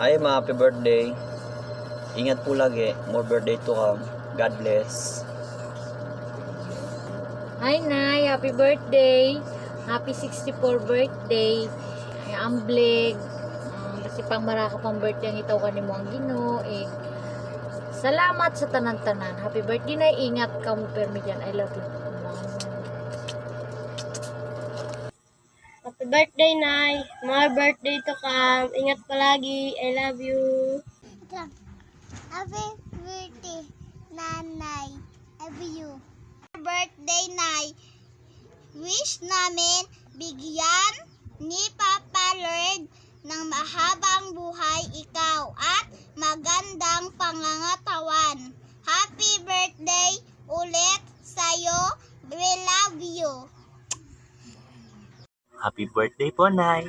Ay, ma, happy birthday. Ingat po lagi. More birthday to come. God bless. Hi, Nay. Happy birthday. Happy 64 birthday. Ay, ambleg. Kasi pang maraka pang birthday ang itaw ka ni mo ang Ginoo. Salamat sa tanan-tanan. Happy birthday, Nay. Ingat ka mo permi dyan. I love you. Happy birthday, Nay. More birthday to come. Ingat palagi. I love you. Happy birthday, Nanay. Love you. Birthday, Nay. Wish namin bigyan ni Papa Lord ng mahabang buhay ikaw at magandang pangangatawan. Happy birthday ulit sa'yo. We love you. Happy birthday po, Nay.